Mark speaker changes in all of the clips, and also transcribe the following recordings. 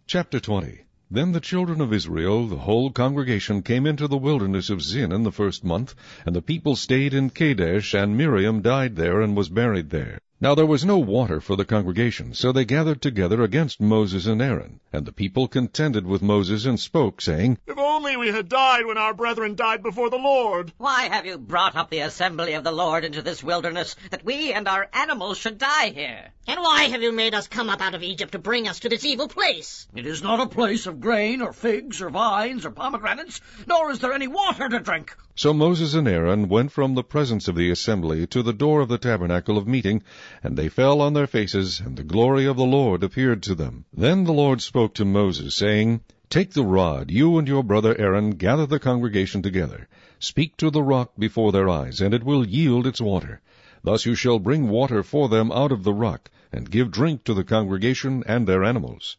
Speaker 1: Chapter 20. Then the children of Israel, the whole congregation, came into the wilderness of Zin in the first month, and the people stayed in Kadesh, and Miriam died there and was buried there. Now there was no water for the congregation, so they gathered together against Moses and Aaron. And the people contended with Moses and spoke, saying,
Speaker 2: If only we had died when our brethren died before the Lord!
Speaker 3: Why have you brought up the assembly of the Lord into this wilderness, that we and our animals should die here?
Speaker 4: And why have you made us come up out of Egypt to bring us to this evil place?
Speaker 5: It is not a place of grain, or figs, or vines, or pomegranates, nor is there any water to drink.
Speaker 1: So Moses and Aaron went from the presence of the assembly to the door of the tabernacle of meeting, and they fell on their faces, and the glory of the Lord appeared to them. Then the Lord spoke to Moses, saying, Take the rod, you and your brother Aaron, gather the congregation together. Speak to the rock before their eyes, and it will yield its water. Thus you shall bring water for them out of the rock, and give drink to the congregation and their animals.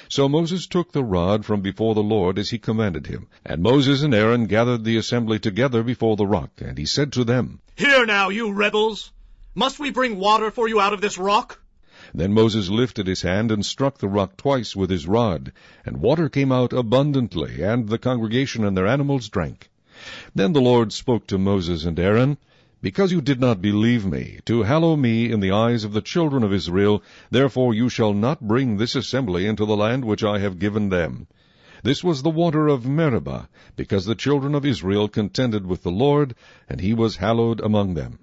Speaker 1: So Moses took the rod from before the Lord as he commanded him. And Moses and Aaron gathered the assembly together before the rock, and he said to them,
Speaker 2: Hear now, you rebels! Must we bring water for you out of this rock?
Speaker 1: Then Moses lifted his hand and struck the rock twice with his rod, and water came out abundantly, and the congregation and their animals drank. Then the Lord spoke to Moses and Aaron, Because you did not believe me, to hallow me in the eyes of the children of Israel, therefore you shall not bring this assembly into the land which I have given them. This was the water of Meribah, because the children of Israel contended with the Lord, and he was hallowed among them.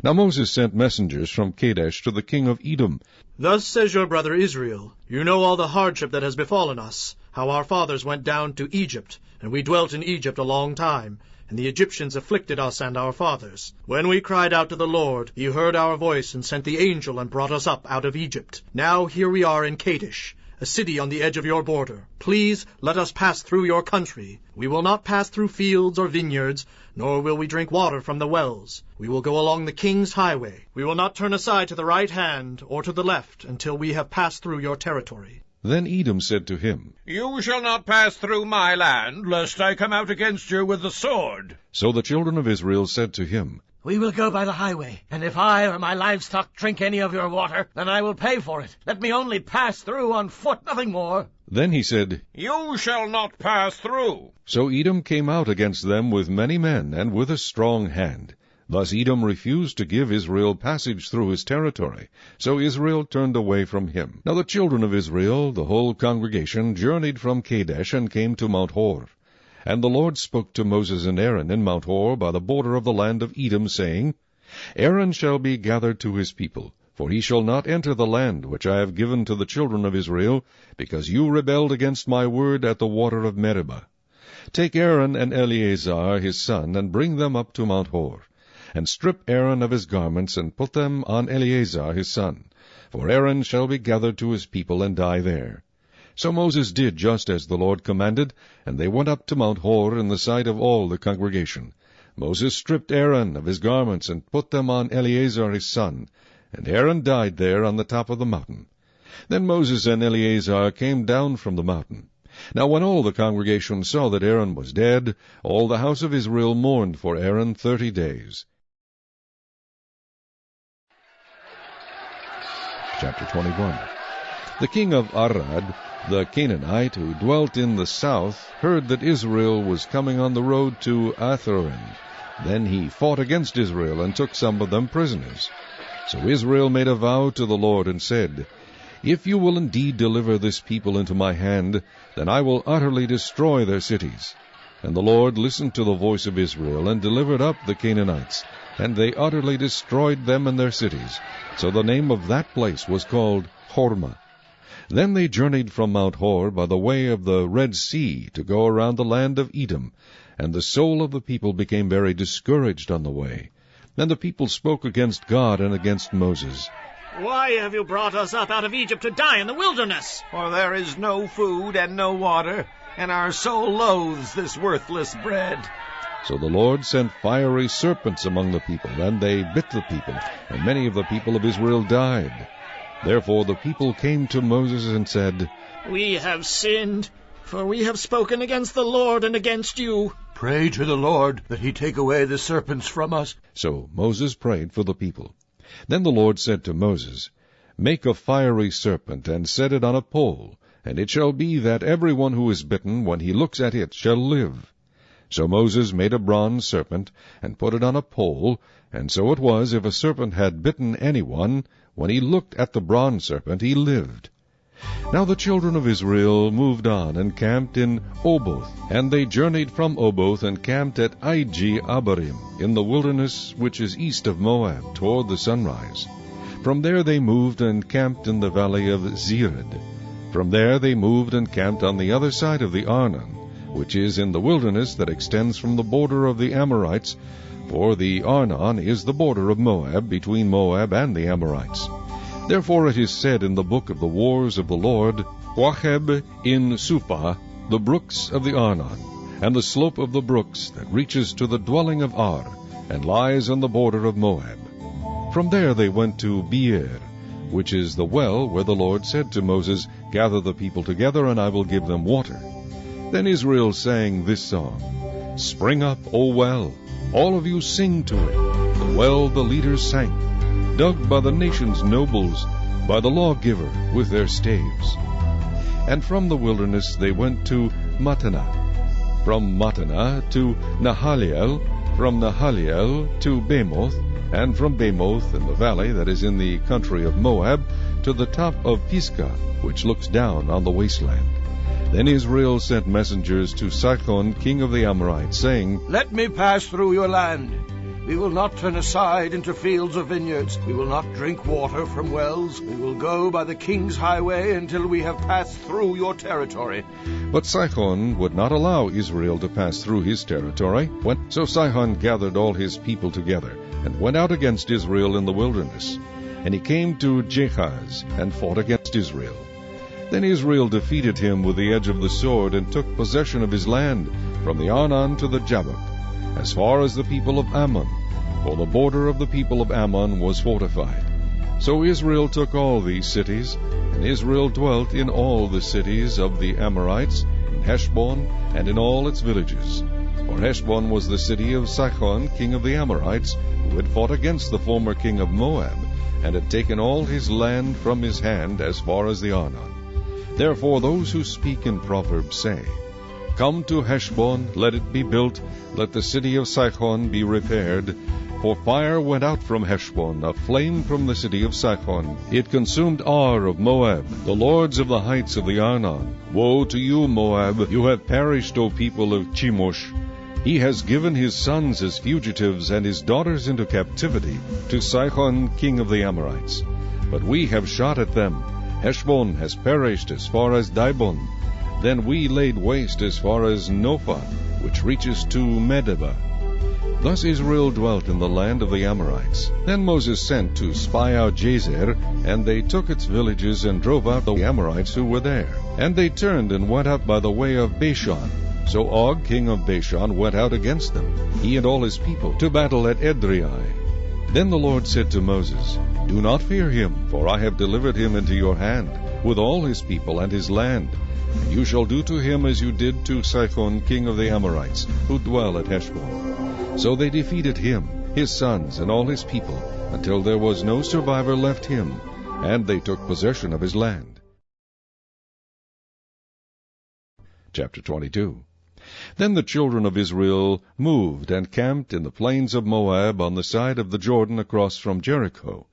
Speaker 1: Now Moses sent messengers from Kadesh to the king of Edom.
Speaker 2: Thus says your brother Israel, You know all the hardship that has befallen us, how our fathers went down to Egypt, and we dwelt in Egypt a long time, and the Egyptians afflicted us and our fathers. When we cried out to the Lord, he heard our voice and sent the angel and brought us up out of Egypt. Now here we are in Kadesh, a city on the edge of your border. Please let us pass through your country. We will not pass through fields or vineyards, nor will we drink water from the wells. We will go along the king's highway. We will not turn aside to the right hand or to the left until we have passed through your territory.
Speaker 1: Then Edom said to him,
Speaker 5: You shall not pass through my land, lest I come out against you with the sword.
Speaker 1: So the children of Israel said to him,
Speaker 5: We will go by the highway, and if I or my livestock drink any of your water, then I will pay for it. Let me only pass through on foot, nothing more.
Speaker 1: Then he said,
Speaker 5: You shall not pass through.
Speaker 1: So Edom came out against them with many men and with a strong hand. Thus Edom refused to give Israel passage through his territory. So Israel turned away from him. Now the children of Israel, the whole congregation, journeyed from Kadesh and came to Mount Hor. And the Lord spoke to Moses and Aaron in Mount Hor by the border of the land of Edom, saying, Aaron shall be gathered to his people, for he shall not enter the land which I have given to the children of Israel, because you rebelled against my word at the water of Meribah. Take Aaron and Eleazar his son, and bring them up to Mount Hor. And strip Aaron of his garments, and put them on Eleazar his son. For Aaron shall be gathered to his people, and die there. So Moses did just as the Lord commanded, and they went up to Mount Hor in the sight of all the congregation. Moses stripped Aaron of his garments, and put them on Eleazar his son. And Aaron died there on the top of the mountain. Then Moses and Eleazar came down from the mountain. Now when all the congregation saw that Aaron was dead, all the house of Israel mourned for Aaron 30 days. Chapter 21. The king of Arad, the Canaanite, who dwelt in the south, heard that Israel was coming on the road to Atharim. Then he fought against Israel, and took some of them prisoners. So Israel made a vow to the Lord, and said, If you will indeed deliver this people into my hand, then I will utterly destroy their cities. And the Lord listened to the voice of Israel, and delivered up the Canaanites, and they utterly destroyed them and their cities. So the name of that place was called Hormah. Then they journeyed from Mount Hor by the way of the Red Sea to go around the land of Edom, and the soul of the people became very discouraged on the way. And the people spoke against God and against Moses.
Speaker 2: Why have you brought us up out of Egypt to die in the wilderness?
Speaker 6: For there is no food and no water, and our soul loathes this worthless bread.
Speaker 1: So the Lord sent fiery serpents among the people, and they bit the people, and many of the people of Israel died. Therefore the people came to Moses and said,
Speaker 2: We have sinned, for we have spoken against the Lord and against you.
Speaker 5: Pray to the Lord that he take away the serpents from us.
Speaker 1: So Moses prayed for the people. Then the Lord said to Moses, Make a fiery serpent, and set it on a pole, and it shall be that every one who is bitten, when he looks at it, shall live. So Moses made a bronze serpent, and put it on a pole, and so it was, if a serpent had bitten any one, when he looked at the bronze serpent, he lived. Now the children of Israel moved on, and camped in Oboth. And they journeyed from Oboth, and camped at Ije-Abarim, in the wilderness which is east of Moab, toward the sunrise. From there they moved, and camped in the valley of Zered. From there they moved, and camped on the other side of the Arnon, which is in the wilderness that extends from the border of the Amorites, for the Arnon is the border of Moab, between Moab and the Amorites. Therefore it is said in the book of the wars of the Lord, Wacheb in Supah, the brooks of the Arnon, and the slope of the brooks that reaches to the dwelling of Ar, and lies on the border of Moab. From there they went to Beer, which is the well where the Lord said to Moses, Gather the people together, and I will give them water. Then Israel sang this song, Spring up, O well, all of you sing to it. The well the leaders sank, dug by the nation's nobles, by the lawgiver with their staves. And from the wilderness they went to Mattanah, from Mattanah to Nahaliel, from Nahaliel to Bamoth, and from Bamoth in the valley that is in the country of Moab, to the top of Pisgah, which looks down on the wasteland. Then Israel sent messengers to Sihon, king of the Amorites, saying,
Speaker 5: Let me pass through your land. We will not turn aside into fields or vineyards. We will not drink water from wells. We will go by the king's highway until we have passed through your territory.
Speaker 1: But Sihon would not allow Israel to pass through his territory. So Sihon gathered all his people together, and went out against Israel in the wilderness. And he came to Jahaz, and fought against Israel. Then Israel defeated him with the edge of the sword, and took possession of his land, from the Arnon to the Jabbok, as far as the people of Ammon, for the border of the people of Ammon was fortified. So Israel took all these cities, and Israel dwelt in all the cities of the Amorites, in Heshbon, and in all its villages. For Heshbon was the city of Sihon, king of the Amorites, who had fought against the former king of Moab, and had taken all his land from his hand as far as the Arnon. Therefore those who speak in Proverbs say, Come to Heshbon, let it be built, let the city of Sihon be repaired. For fire went out from Heshbon, a flame from the city of Sihon. It consumed Ar of Moab, the lords of the heights of the Arnon. Woe to you, Moab! You have perished, O people of Chemosh. He has given his sons as fugitives, and his daughters into captivity, to Sihon king of the Amorites. But we have shot at them. Heshbon has perished as far as Dibon. Then we laid waste as far as Nophah, which reaches to Medeba. Thus Israel dwelt in the land of the Amorites. Then Moses sent to spy out Jazer, and they took its villages, and drove out the Amorites who were there. And they turned and went up by the way of Bashan. So Og king of Bashan went out against them, he and all his people, to battle at Edrei. Then the Lord said to Moses, Do not fear him, for I have delivered him into your hand, with all his people and his land. And you shall do to him as you did to Sihon king of the Amorites, who dwell at Heshbon. So they defeated him, his sons, and all his people, until there was no survivor left him, and they took possession of his land. Chapter 22. Then the children of Israel moved and camped in the plains of Moab on the side of the Jordan across from Jericho.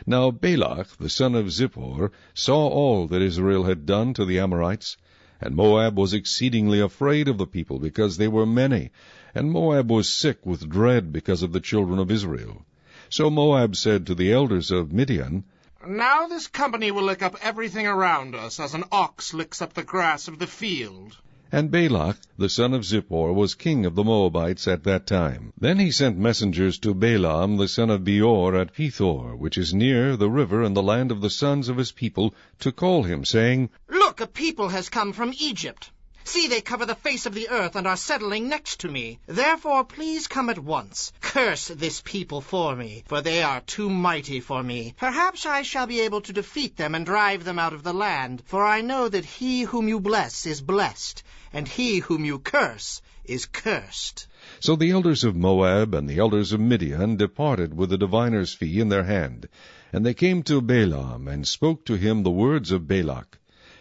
Speaker 1: Now Balak the son of Zippor saw all that Israel had done to the Amorites, and Moab was exceedingly afraid of the people, because they were many, and Moab was sick with dread because of the children of Israel. So Moab said to the elders of Midian,
Speaker 7: Now this company will lick up everything around us, as an ox licks up the grass of the field.
Speaker 1: And Balak the son of Zippor was king of the Moabites at that time. Then he sent messengers to Balaam the son of Beor at Pethor, which is near the river in the land of the sons of his people, to call him, saying,
Speaker 4: Look, a people has come from Egypt. See, they cover the face of the earth and are settling next to me. Therefore, please come at once. Curse this people for me, for they are too mighty for me. Perhaps I shall be able to defeat them and drive them out of the land, for I know that he whom you bless is blessed, and he whom you curse is cursed.
Speaker 1: So the elders of Moab and the elders of Midian departed with the diviner's fee in their hand. And they came to Balaam, and spoke to him the words of Balak.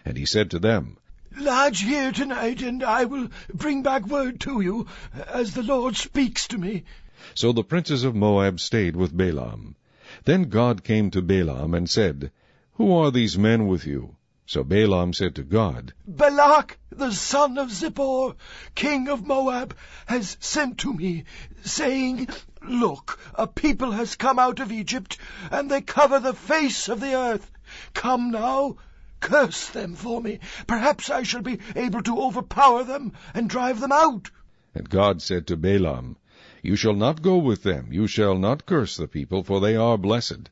Speaker 1: And he said to them,
Speaker 5: Lodge here tonight, and I will bring back word to you, as the Lord speaks to me.
Speaker 1: So the princes of Moab stayed with Balaam. Then God came to Balaam and said, Who are these men with you? So Balaam said to God,
Speaker 5: Balak, the son of Zippor, king of Moab, has sent to me, saying, Look, a people has come out of Egypt, and they cover the face of the earth. Come now, curse them for me. Perhaps I shall be able to overpower them and drive them out.
Speaker 1: And God said to Balaam, You shall not go with them, you shall not curse the people, for they are blessed.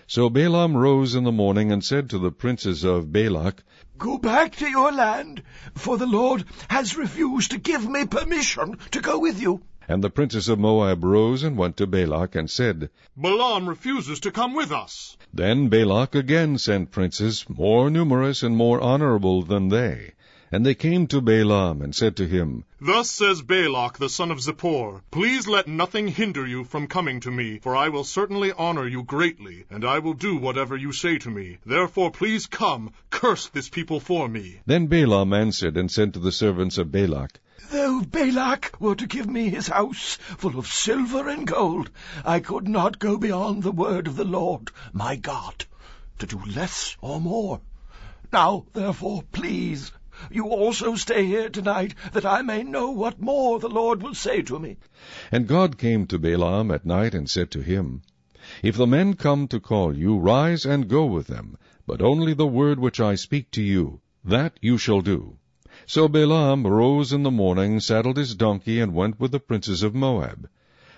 Speaker 1: So Balaam rose in the morning and said to the princes of Balak,
Speaker 5: Go back to your land, for the Lord has refused to give me permission to go with you.
Speaker 1: And the princes of Moab rose and went to Balak and said,
Speaker 7: Balaam refuses to come with us.
Speaker 1: Then Balak again sent princes, more numerous and more honorable than they. And they came to Balaam and said to him,
Speaker 7: Thus says Balak the son of Zippor, Please let nothing hinder you from coming to me, for I will certainly honor you greatly, and I will do whatever you say to me. Therefore please come, curse this people for me.
Speaker 1: Then Balaam answered and said to the servants of Balak,
Speaker 5: Though Balak were to give me his house full of silver and gold, I could not go beyond the word of the Lord my God, to do less or more. Now, therefore, please, you also stay here tonight, that I may know what more the Lord will say to me.
Speaker 1: And God came to Balaam at night and said to him, If the men come to call you, rise and go with them, but only the word which I speak to you, that you shall do. So Balaam rose in the morning, saddled his donkey, and went with the princes of Moab.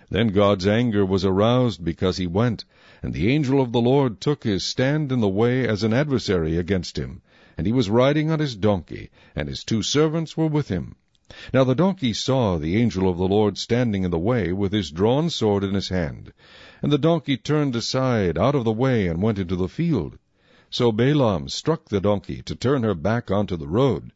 Speaker 1: Then God's anger was aroused because he went, and the angel of the Lord took his stand in the way as an adversary against him. And he was riding on his donkey, and his 2 servants were with him. Now the donkey saw the angel of the Lord standing in the way with his drawn sword in his hand. And the donkey turned aside out of the way and went into the field. So Balaam struck the donkey to turn her back onto the road.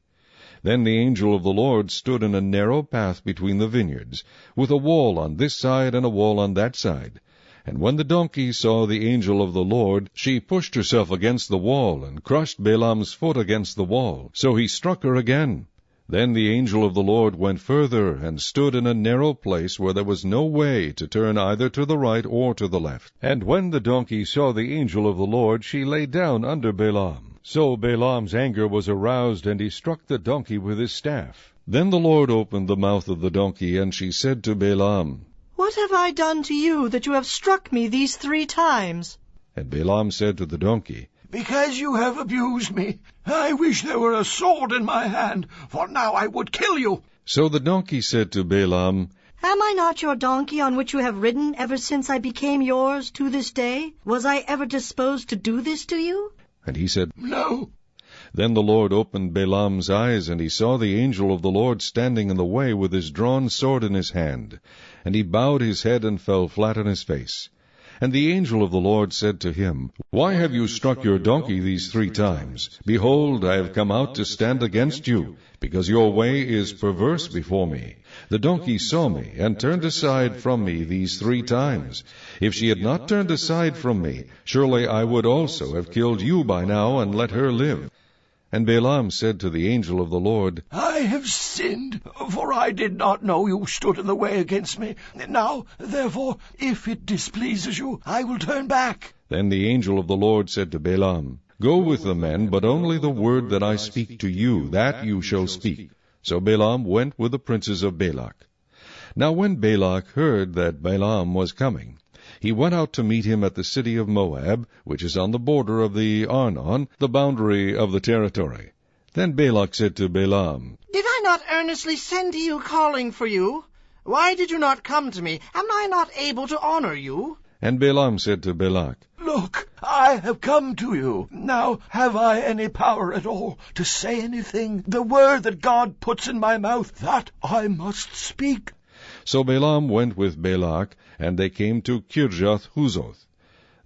Speaker 1: Then the angel of the Lord stood in a narrow path between the vineyards, with a wall on this side and a wall on that side. And when the donkey saw the angel of the Lord, she pushed herself against the wall, and crushed Balaam's foot against the wall. So he struck her again. Then the angel of the Lord went further, and stood in a narrow place where there was no way to turn either to the right or to the left. And when the donkey saw the angel of the Lord, she lay down under Balaam. So Balaam's anger was aroused, and he struck the donkey with his staff. Then the Lord opened the mouth of the donkey, and she said to Balaam,
Speaker 8: What have I done to you, that you have struck me these 3 times?
Speaker 1: And Balaam said to the donkey,
Speaker 5: Because you have abused me. I wish there were a sword in my hand, for now I would kill you.
Speaker 1: So the donkey said to Balaam,
Speaker 8: Am I not your donkey on which you have ridden ever since I became yours to this day? Was I ever disposed to do this to you?
Speaker 1: And he said,
Speaker 5: No.
Speaker 1: Then the Lord opened Balaam's eyes, and he saw the angel of the Lord standing in the way with his drawn sword in his hand. And he bowed his head and fell flat on his face. And the angel of the Lord said to him, Why have you struck your donkey these 3 times? Behold, I have come out to stand against you, because your way is perverse before me. The donkey saw me, and turned aside from me these 3 times. If she had not turned aside from me, surely I would also have killed you by now, and let her live. And Balaam said to the angel of the Lord,
Speaker 5: I have sinned, for I did not know you stood in the way against me. Now, therefore, if it displeases you, I will turn back.
Speaker 1: Then the angel of the Lord said to Balaam, Go with the men, but only the word that I speak to you, that you shall speak. So Balaam went with the princes of Balak. Now when Balak heard that Balaam was coming, he went out to meet him at the city of Moab, which is on the border of the Arnon, the boundary of the territory. Then Balak said to Balaam,
Speaker 4: Did I not earnestly send to you, calling for you? Why did you not come to me? Am I not able to honor you?
Speaker 1: And Balaam said to Balak,
Speaker 5: Look, I have come to you. Now, have I any power at all to say anything? The word that God puts in my mouth, that I must speak.
Speaker 1: So Balaam went with Balak, and they came to Kirjath-Huzoth.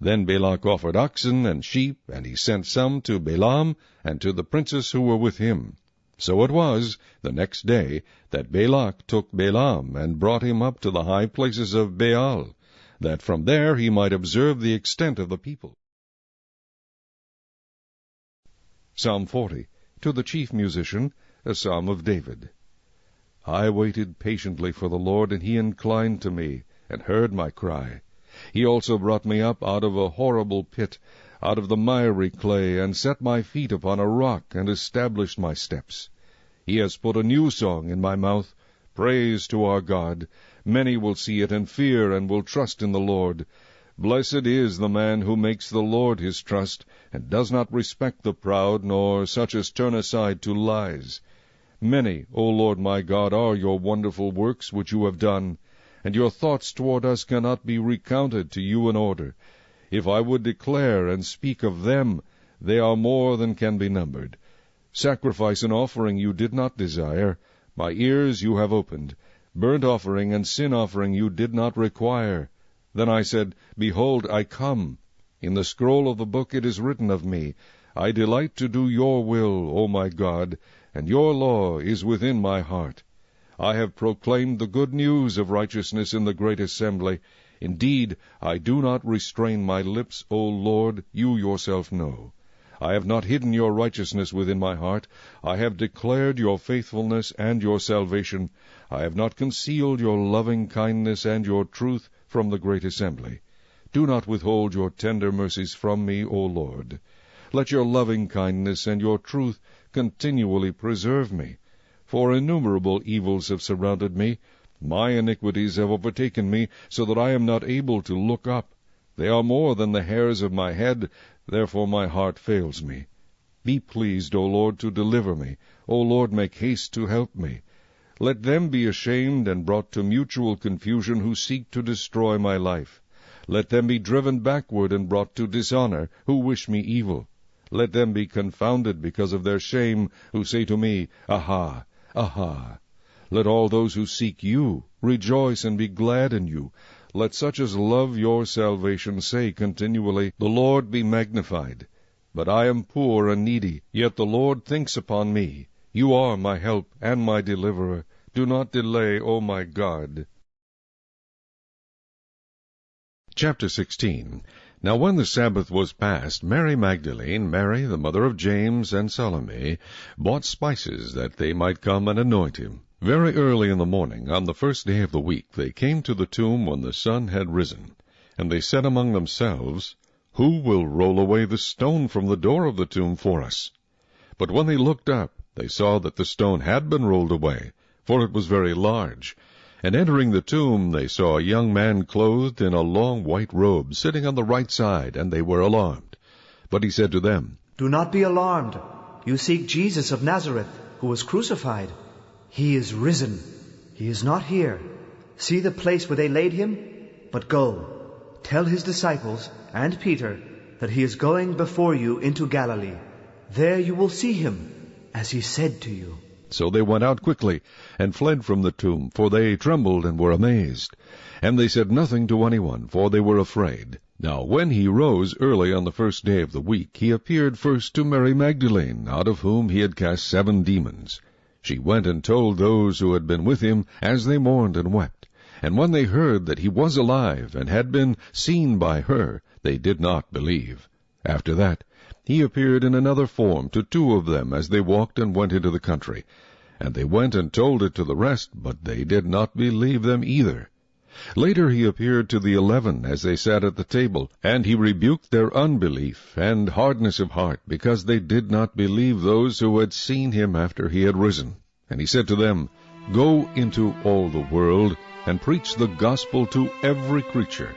Speaker 1: Then Balak offered oxen and sheep, and he sent some to Balaam and to the princes who were with him. So it was, the next day, that Balak took Balaam, and brought him up to the high places of Baal, that from there he might observe the extent of the people. Psalm 40. To the chief musician, a psalm of David. I waited patiently for the Lord, and he inclined to me, and heard my cry. He also brought me up out of a horrible pit, out of the miry clay, and set my feet upon a rock, and established my steps. He has put a new song in my mouth, praise to our God. Many will see it and fear, and will trust in the Lord. Blessed is the man who makes the Lord his trust, and does not respect the proud, nor such as turn aside to lies. Many, O Lord my God, are your wonderful works which you have done, and your thoughts toward us cannot be recounted to you in order. If I would declare and speak of them, they are more than can be numbered. Sacrifice and offering you did not desire. My ears you have opened. Burnt offering and sin offering you did not require. Then I said, Behold, I come. In the scroll of the book it is written of me, I delight to do your will, O my God, and your law is within my heart. I have proclaimed the good news of righteousness in the great assembly. Indeed, I do not restrain my lips, O Lord, you yourself know. I have not hidden your righteousness within my heart. I have declared your faithfulness and your salvation. I have not concealed your loving kindness and your truth from the great assembly. Do not withhold your tender mercies from me, O Lord. Let your loving kindness and your truth continually preserve me. For innumerable evils have surrounded me. My iniquities have overtaken me, so that I am not able to look up. They are more than the hairs of my head, therefore my heart fails me. Be pleased, O Lord, to deliver me. O Lord, make haste to help me. Let them be ashamed and brought to mutual confusion who seek to destroy my life. Let them be driven backward and brought to dishonor who wish me evil. Let them be confounded because of their shame who say to me, Aha, aha. Let all those who seek you rejoice and be glad in you. Let such as love your salvation say continually, The Lord be magnified. But I am poor and needy, yet the Lord thinks upon me. You are my help and my deliverer. Do not delay, O my God. Chapter 16. Now when the Sabbath was past, Mary Magdalene, Mary the mother of James, and Salome, bought spices that they might come and anoint him. Very early in the morning, on the first day of the week, they came to the tomb when the sun had risen. And they said among themselves, Who will roll away the stone from the door of the tomb for us? But when they looked up, they saw that the stone had been rolled away, for it was very large. And entering the tomb, they saw a young man clothed in a long white robe, sitting on the right side, and they were alarmed. But he said to them,
Speaker 9: Do not be alarmed. You seek Jesus of Nazareth, who was crucified. He is risen. He is not here. See the place where they laid him? But go, tell his disciples and Peter that he is going before you into Galilee. There you will see him, as he said to you.
Speaker 1: So they went out quickly, and fled from the tomb, for they trembled and were amazed. And they said nothing to anyone, for they were afraid. Now when he rose early on the first day of the week, he appeared first to Mary Magdalene, out of whom he had cast 7 demons. She went and told those who had been with him, as they mourned and wept. And when they heard that he was alive, and had been seen by her, they did not believe. After that, he appeared in another form to 2 of them as they walked and went into the country. And they went and told it to the rest, but they did not believe them either. Later he appeared to the 11 as they sat at the table, and he rebuked their unbelief and hardness of heart, because they did not believe those who had seen him after he had risen. And he said to them, Go into all the world, and preach the gospel to every creature.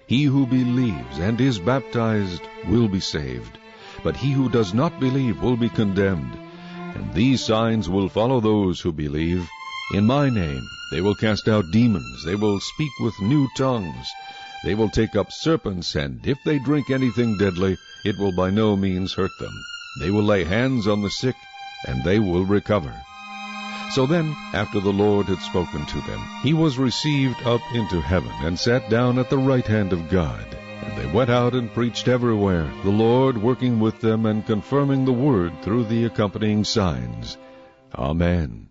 Speaker 1: He who believes and is baptized will be saved, but he who does not believe will be condemned. And these signs will follow those who believe. In my name they will cast out demons, they will speak with new tongues, they will take up serpents, and if they drink anything deadly, it will by no means hurt them. They will lay hands on the sick, and they will recover. So then, after the Lord had spoken to them, he was received up into heaven, and sat down at the right hand of God. And they went out and preached everywhere, the Lord working with them and confirming the word through the accompanying signs. Amen.